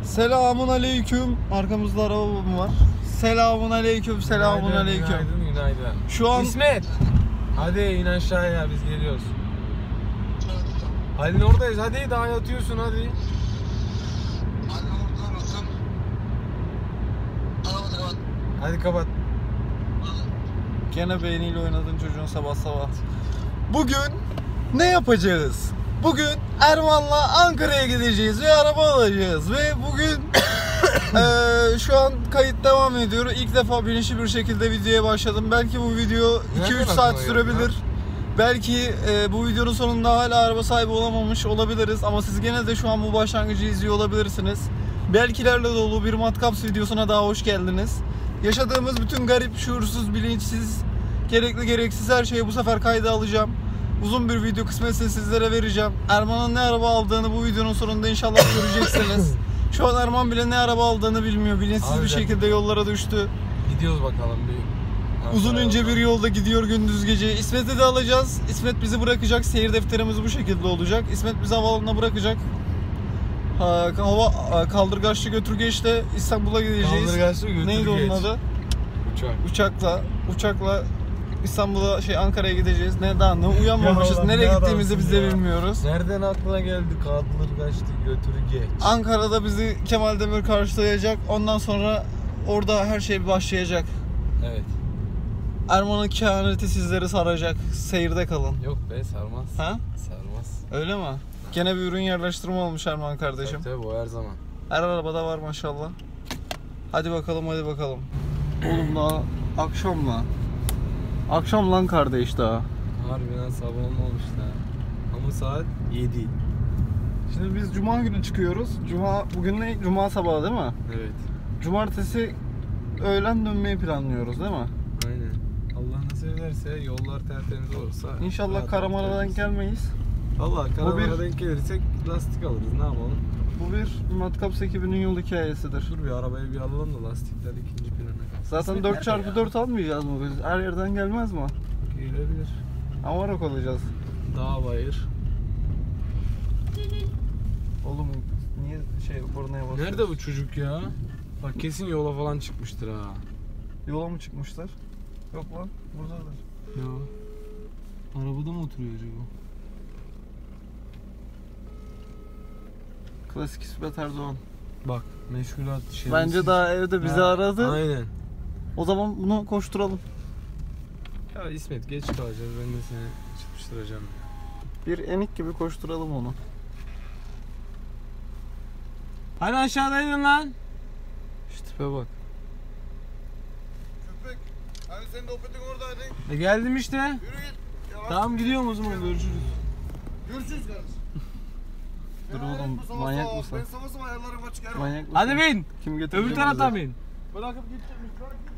Selamun aleyküm. Arkamızda araba mı var? Selamun aleyküm, selamun aleyküm. Günaydın. Şu an İsmet. Hadi in aşağıya, biz geliyoruz. Halin oradayız, hadi daha yatıyorsun hadi. Halin orada mısın? Arabada kapat. Hadi kapat. gene beyniyle oynadın çocuğun sabah sabah. Bugün ne yapacağız? Bugün Erman'la Ankara'ya gideceğiz ve araba alacağız ve bugün şu an kayıt devam ediyor. İlk defa bilinçli bir şekilde videoya başladım. Belki bu video 2-3 saat sürebilir. Belki bu videonun sonunda hala araba sahibi olamamış olabiliriz ama siz gene de şu an bu başlangıcı izliyor olabilirsiniz. Belkilerle dolu bir Matkaps videosuna daha hoş geldiniz. Yaşadığımız bütün garip, şuursuz, bilinçsiz, gerekli gereksiz her şeyi bu sefer kayda alacağım. Uzun bir video kısmetse sizlere vereceğim. Erman'ın ne araba aldığını bu videonun sonunda inşallah göreceksiniz. Şu an Erman bile ne araba aldığını bilmiyor. Bilinçsiz Abi bir şekilde yollara düştü. Gidiyoruz bakalım bir. Uzun ince bir yolda gidiyor gündüz gece. İsmet'i de alacağız. İsmet bizi bırakacak. Seyir defterimiz bu şekilde olacak. İsmet bizi havaalanına bırakacak. Kaldırgaçlı götürgeçle İstanbul'a gideceğiz. Kaldırgaçlı götürgeç. Neydi onun adı? Uçakla İstanbul'a Ankara'ya gideceğiz. Ne uyanmamışız. Ya nereye Allah, gittiğimizi biz de ya. bilmiyoruz. Nereden aklına geldi kaldırgaçlı götürgeç? Ankara'da bizi Kemal Demir karşılayacak. Ondan sonra orada her şey başlayacak. Evet. Erman'ın kehaneti sizleri saracak. Seyirde kalın. Yok be, sarmaz. Ha? Sarmaz. Öyle mi? Gene bir ürün yerleştirme olmuş Erman kardeşim. Tabii bu her zaman. Her arabada var maşallah. Hadi bakalım. Oğlum daha akşam lan. Akşam lan kardeş daha. Harbiden sabah olmamış da. Ama saat 7. Şimdi biz Cuma günü çıkıyoruz. Bugün ne? Cuma sabahı değil mi? Evet. Cumartesi öğlen dönmeyi planlıyoruz değil mi? Aynen. Allah nasip ederse yollar tertemiz olursa. İnşallah Karaman'a denk gelmeyiz. Valla Karaman'a bir- denk gelirsek lastik alırız, ne yapalım? Bu bir Matkaps ekibinin yol hikayesidir. Dur bir arabayı bir alalım da lastikler ikinci plana kalsın. Zaten 4x4 almayacağız mı biz? Her yerden gelmez mi? Gelebilir. Amarok olacağız. Dağ bayır. Oğlum niye kornaya basıyorsun? Nerede bu çocuk ya? Bak kesin yola falan çıkmıştır ha. Yola mı çıkmışlar? Yok lan, buradadır. Ya. Arabada mı oturuyor acaba? Klasik İsmet Erdoğan. Bak meşgulat şey. Bence daha evde bizi aradı. Aynen. O zaman bunu koşturalım. Ya İsmet geç kalacağız, ben de seni çıkıştıracağım. Bir enik gibi koşturalım onu. Hani aşağıdaydın lan? Şu tipe bak. Köpek. Hani senin de opetin oradaydın. Geldim işte. Yürü git. Yavaş. Tamam gidiyorum o zaman, görüşürüz. Görüşürüz kardeşim. Dur Ya, oğlum, bu sabah manyak sabah, mısın? Ben sabah sabah ayarlarım açık. Erman. Manyak mısın? Hadi bin. Kim getirecek Öbür taraftan bin. Bırakıp gidecekmiş. Bırak git.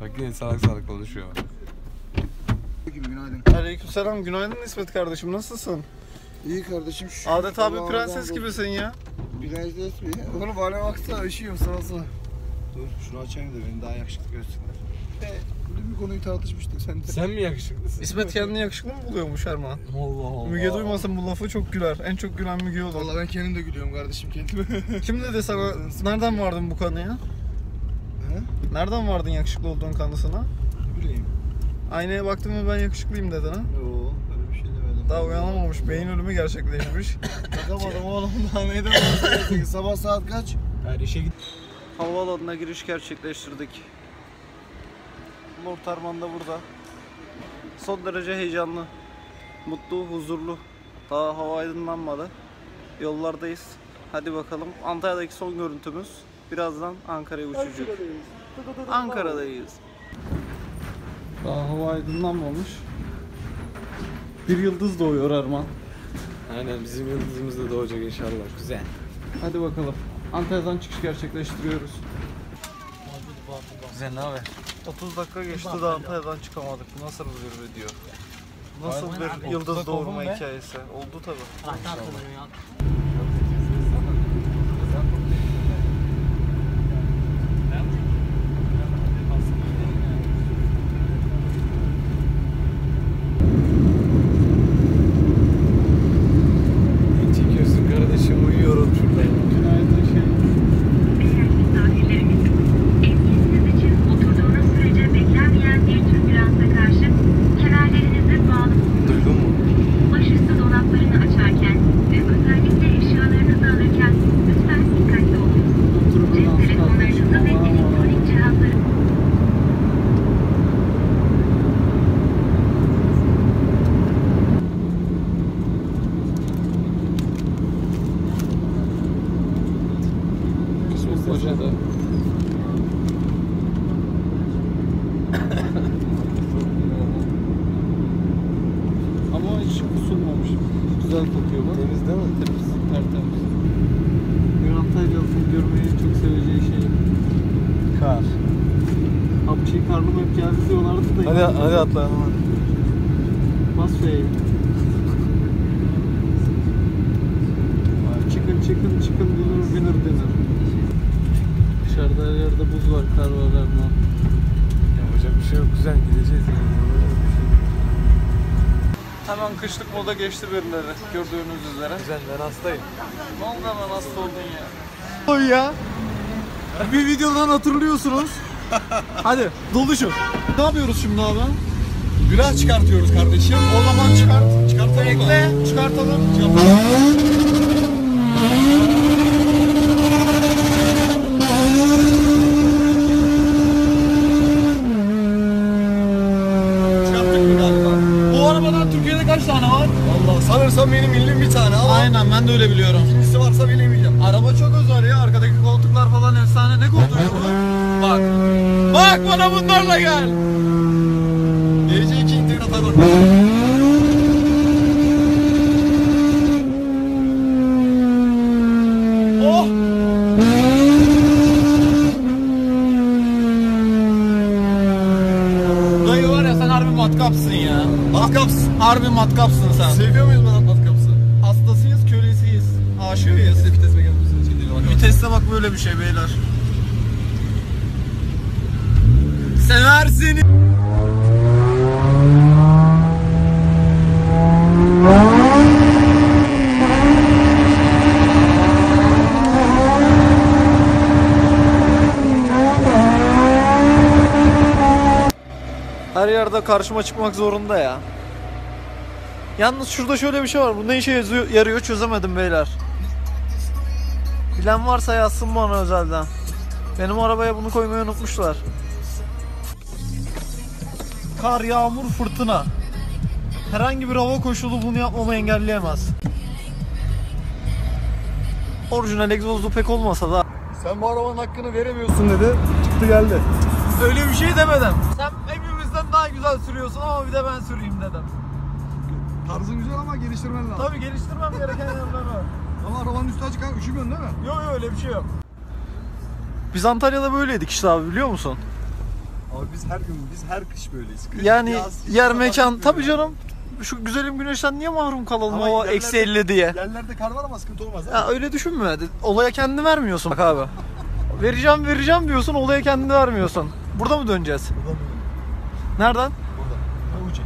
Bak yine salak konuşuyor. Günaydın. Aleykümselam, günaydın İsmet kardeşim, nasılsın? İyi kardeşim. Adeta bir prenses gibisin ya. Prenses mi? Oğlum bana baksana, üşüyorum sağa sola. Dur şunu açayım da beni daha yakışıklı görsünler. Bugün bir konuyu tartışmıştık sen de. Sen mi yakışıklısın? İsmet kendini yakışıklı mı buluyormuş Erman? Allah Allah. Müge duymasın bu lafı, çok güler. En çok gülen Müge olur. Vallahi ben kendim de gülüyorum kardeşim kendime. Kim dedi sana, nereden vardın bu kanıya? He? Nereden vardın yakışıklı olduğun kanısına? Ne bileyim. Aynaya baktın mı ben yakışıklıyım dedin ha? Yoo öyle bir şey demedim. Daha uyanamamış, beyin ölümü gerçekleşmiş. Takamadım oğlum daha neyden bahsediyorsun? Sabah saat kaç? Her işe git. Havaalanına giriş gerçekleştirdik. Lord Erman da burada. Son derece heyecanlı, mutlu, huzurlu. Daha hava aydınlanmadı. Yollardayız. Hadi bakalım. Antalya'daki son görüntümüz. Birazdan Ankara'ya uçacak. Ankara'dayız. Daha hava aydınlanmamış. Bir yıldız doğuyor Erman. Aynen, bizim yıldızımız da doğacak inşallah. Güzel. Hadi bakalım. Antalya'dan çıkış gerçekleştiriyoruz. Güzel, ne haber? 30 dakika geçti de Antalya'dan çıkamadık. Bu nasıl bir video? Nasıl bir yıldız doğurma hikayesi? Oldu tabi. Ne çekiyorsun kardeşim, Koca'da. Ama hiç kusulmamış. Güzel kokuyor bak. Temiz değil mi? Temiz, tertemiz. Bir Antalya'lısın görmeyi çok seveceği şey. Kar. Apçıyı karnım hep geldi diyorlardı da. Hadi atlayalım hadi. Bas Bey. Çıkın dinner. Dışarıda her yerde buz var, kar var Erman. Yapacak bir şey yok, güzel gideceğiz yani. Hemen kışlık moda geçti birileri gördüğünüz üzere. Güzel, ben hastayım. Ne oldu hemen hasta oldun ya? Oy ya. Bir videodan hatırlıyorsunuz. Hadi doluşun. Ne yapıyoruz şimdi abi? Günah çıkartıyoruz kardeşim. O zaman çıkart. Çıkartalım Bekle. mı? Çıkartalım. Çıkarttık mı galiba? Bu arabadan Türkiye'de kaç tane var? Vallahi sanırsam benim bildiğim bir tane ama Aynen ben de öyle biliyorum. ikincisi varsa bilemeyeceğim. Araba çok özel ya. Arkadaki koltuklar falan efsane. Ne koltuğu bu? Bak. Bak bana bunlarla gel. DC2 integratör. Oh. Dayı var ya sen harbi matkapsın ya. Matkapsın. Harbi matkapsın sen. Seviyor muyuz matkapsı? Hastasıyız, kölesiyiz. Aşığıyız. Biz de vites mekanizmasını çekelim bakalım. Viteste bak böyle bir şey beyler. Sever seni. Her yerde karşıma çıkmak zorunda ya. Yalnız şurada şöyle bir şey var. Bu ne işe yarıyor çözemedim beyler. Bilen varsa yazsın bana özelden. Benim arabaya bunu koymayı unutmuşlar. Kar, yağmur, fırtına. Herhangi bir hava koşulu bunu yapmamı engelleyemez. Orijinal egzozlu pek olmasa da. Sen bu arabanın hakkını veremiyorsun dedi. Çıktı geldi. Öyle bir şey demedim. Sen hepimizden daha güzel sürüyorsun ama bir de ben süreyim dedim. Tarzın güzel ama geliştirmen lazım. Tabii geliştirmem gereken yanları var. Ama arabanın üstü açık ha, üşümüyorsun değil mi? Yok öyle bir şey yok. Biz Antalya'da böyleydik işte abi biliyor musun? Abi biz her kış böyleyiz. Kış, Yani yaz, yer sabah mekan gitmiyor tabii ya. canım. Şu güzelim güneşten niye mahrum kalalım Ama o yerlerde- eksi 50 diye. Yerlerde kar var ama sıkıntı olmaz. Ya öyle düşünme. Olaya kendini vermiyorsun bak abi. vereceğim diyorsun, olaya kendini vermiyorsun. Burada mı döneceğiz? Burada mı? Nereden? Burada. Ha, ucu.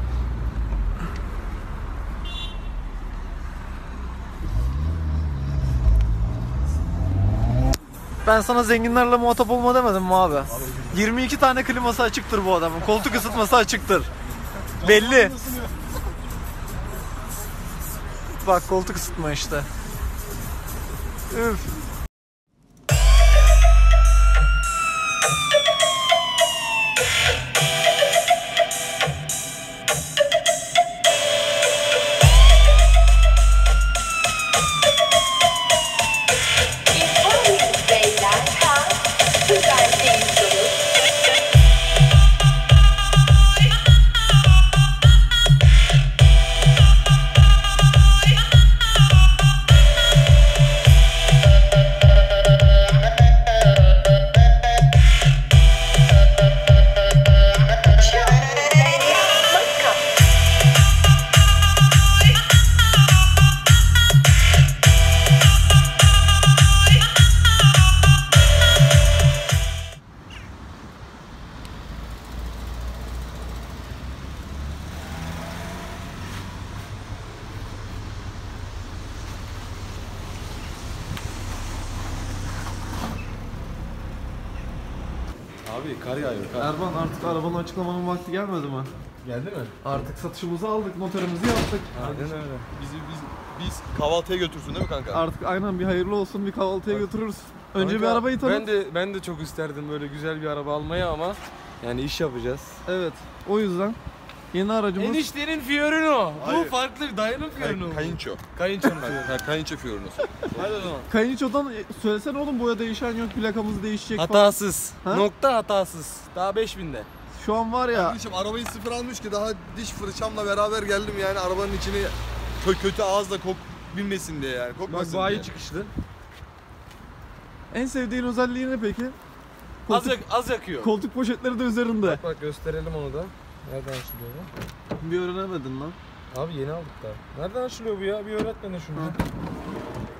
Ben sana zenginlerle muhatap olma demedim mi abi? 22 tane kliması açıktır bu adamın. Koltuk ısıtması açıktır. Belli. Bak koltuk ısıtma işte. Üf. Abi kar yağıyor, kar. Erman artık arabanı açıklamanın vakti gelmedi mi? Geldi mi? Artık satışımızı aldık, noterimizi yaptık. Aynen öyle. Biz kahvaltıya götürsün değil mi kanka? Artık aynen bir hayırlı olsun, bir kahvaltıya götürürüz. Önce bir arabayı tanıt. Ben de çok isterdim böyle güzel bir araba almayı ama yani iş yapacağız. Evet, o yüzden Yeni aracımız. Eniştenin Fiorino. Hayır. Bu farklı bir dayının Fiorino. Kayınço. Kayınçonun Ha, kayınço Fiorino'su. Hadi o zaman. Kayınço'dan söylesene oğlum, boya değişen yok, plakamız değişecek falan. Hatasız. Ha? Nokta hatasız. Daha 5000'de. Şu an var ya, Kardeşim arabayı sıfır almış ki daha diş fırçamla beraber geldim yani arabanın içini kötü ağızla bilmesin diye yani. Bak Kokmasın bayi diye. çıkışlı. en sevdiğin özelliği ne peki? Az yakıyor. Koltuk poşetleri de üzerinde. Bak gösterelim onu da. Nereden açılıyor bu? Bir öğrenemedin lan. Abi yeni aldık daha. Nereden açılıyor bu ya? Bir öğret bana şunu.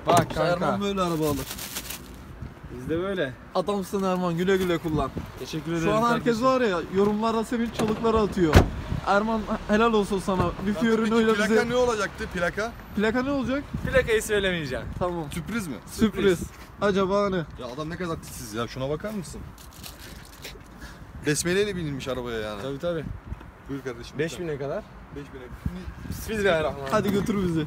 Bak kanka. Erman böyle araba alır. Bizde böyle. Adamsın Erman, güle güle kullan. Teşekkür ederim. Şu an herkes kardeşim. var ya, yorumlarda Sevinç çalıkları atıyor. Erman helal olsun sana. Bir Fiorino ile Plaka bize... ne olacaktı plaka? Plaka ne olacak? Plakayı söylemeyeceğim. Tamam. Sürpriz mi? Sürpriz. Acaba ne? Ya adam ne kadar tissiz ya şuna bakar mısın? Besmeleyle binilmiş arabaya yani. Tabii tabii. Buyur kardeşim. 5000'e kadar. 5000'e. Bismillahirrahmanirrahim. Hadi götür bizi.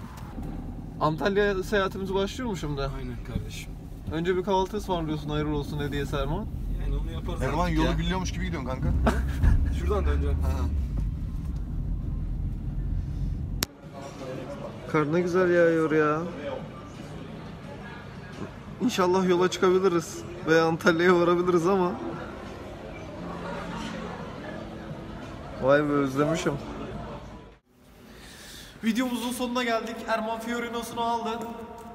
Antalya seyahatimiz başlıyor mu şimdi? Aynen kardeşim. Önce bir kahvaltı ısmarlıyorsun, hayırlı olsun hediyesi Erman. Yani onu yaparız. Erman artık yolu ya. biliyormuş gibi gidiyorsun kanka. Şuradan döneceğim. Kar ne güzel yağıyor ya. İnşallah yola çıkabiliriz ve Antalya'ya varabiliriz ama. Vay be, özlemişim. Videomuzun sonuna geldik. Erman Fiorino'sunu aldı.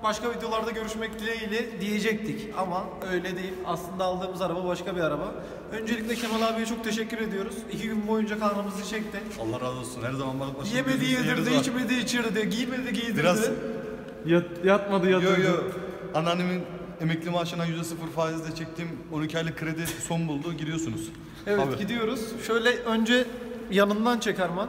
Başka videolarda görüşmek dileğiyle diyecektik ama öyle değil. Aslında aldığımız araba başka bir araba. Öncelikle Kemal abiye çok teşekkür ediyoruz. 2 gün boyunca karnımızı çekti. Allah razı olsun. Her zaman bana başında Yemedi gözümüzde yedirdi, yeriz var. içmedi içirdi, giymedi giydirdi. Biraz- Yatmadı Yo yo. Anneannemin emekli maaşından %0 faizle çektiğim 12 aylık kredi son buldu. Giriyorsunuz. Evet, Abi. gidiyoruz. Şöyle önce yanından çek Erman.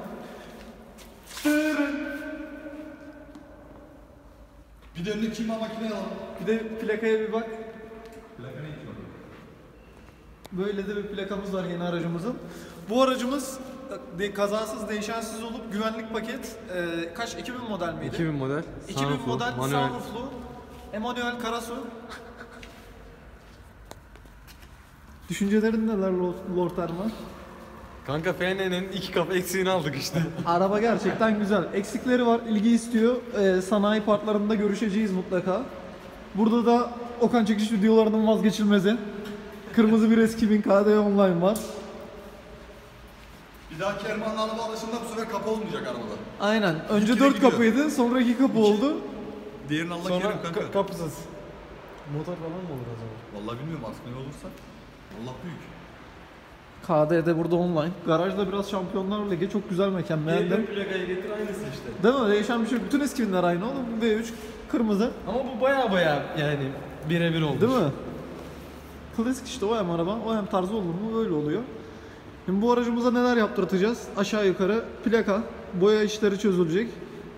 Bir de önüne kima makine alalım. Bir de plakaya bir bak. Böyle de bir plakamız var yeni aracımızın. Bu aracımız kazasız, değişensiz olup güvenlik paket. Kaç? 2000 model miydi? 2000 model. 2000 Sunrooflu, model, manuel. sunrooflu, Emanuel Karasu. Düşüncelerin neler Lord Erman? Kanka FN'nin 2 kapı eksiğini aldık işte. Araba gerçekten güzel. Eksikleri var, ilgi istiyor. Sanayi partlarında görüşeceğiz mutlaka. Burada da Okan Çekiş videolarının vazgeçilmezi. Kırmızı bir eski 1000 KD online var. Bir dahaki Erman'la araba alışında bu sefer kapı olmayacak arabada. Aynen. Önce İkili 4 gidiyor. kapıydı, sonra 2 kapı oldu. Diğerini Allah Sonra kerim kanka. kapısız. Motor falan mı olur o zaman? Vallahi bilmiyorum artık ne olursa. Allah büyük. KD'de burada online. Garajda biraz Şampiyonlar Ligi, çok güzel mekan, beğendim. Plakayı getir aynısı işte. Değil mi? Değişen bir şey yok. Bütün eski binler aynı oğlum. V3 kırmızı. Ama bu baya yani birebir olmuş. Değil mi? Klasik işte, o hem araba, o hem tarzı olur mu? Öyle oluyor. Şimdi bu aracımıza neler yaptırtacağız? Aşağı yukarı plaka, boya işleri çözülecek.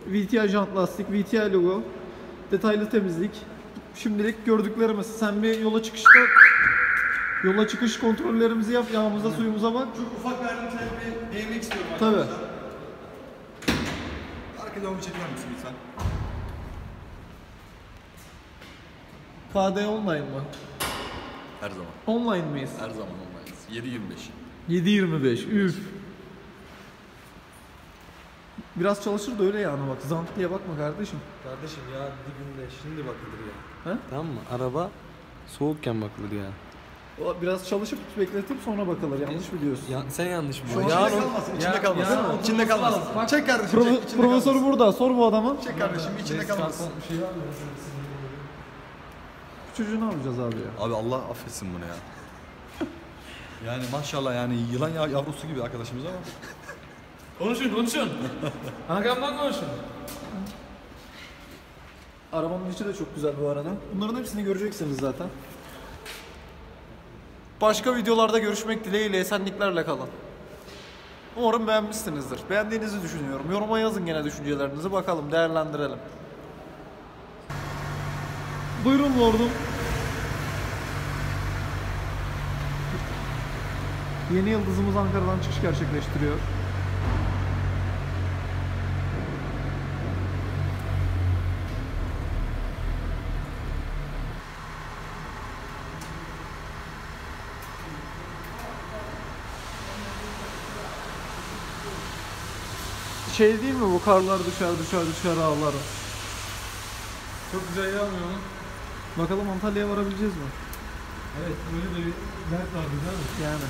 VTI jant lastik, VTI logo, detaylı temizlik. Şimdilik gördüklerimiz. Sen bir yola çıkış kontrollerimizi yap, yağımıza suyumuza bak. Çok ufak bir ayrıntıya bir değinmek istiyorum Tabii. arkadaşlar. Arkadan bir çeker misin lütfen? KD online mı? Her zaman. Online mıyız? Her zaman olmayız. 7.25. 7.25. Üf. Biraz çalışır da öyle yani bak. Zant diye bakma kardeşim. Kardeşim ya dibinde şimdi bakılır ya. He? Tamam mı? Araba soğukken bakılır ya. O biraz çalışıp bekletip sonra bakılır. Yanlış biliyorsun. Sen yanlış İçinde biliyorsun. kalmasın, içinde kalmasın. yarın İçinde kalmasın. Bak- Çek kardeşim, çek. içinde Profesör kalmasın. burada. Sor bu adama. Çek kardeşim, içinde kalmasın. Bir şey var mı? Bu çocuğu ne yapacağız abi ya? Abi Allah affetsin bunu ya. Yani maşallah yani yılan yavrusu gibi arkadaşımız ama. Konuşun. Hakan'dan konuşun. Arabanın içi de çok güzel bu arada. Bunların hepsini göreceksiniz zaten. Başka videolarda görüşmek dileğiyle, esenliklerle kalın. Umarım beğenmişsinizdir. Beğendiğinizi düşünüyorum. Yoruma yazın gene düşüncelerinizi, bakalım değerlendirelim. Buyurun lordum. Yeni yıldızımız Ankara'dan çıkış gerçekleştiriyor. şey değil mi bu karlar düşer ağlar. Çok güzel yağmıyor mu? Bakalım Antalya'ya varabileceğiz mi? Evet, öyle de bir dert vardı değil mi? Yani.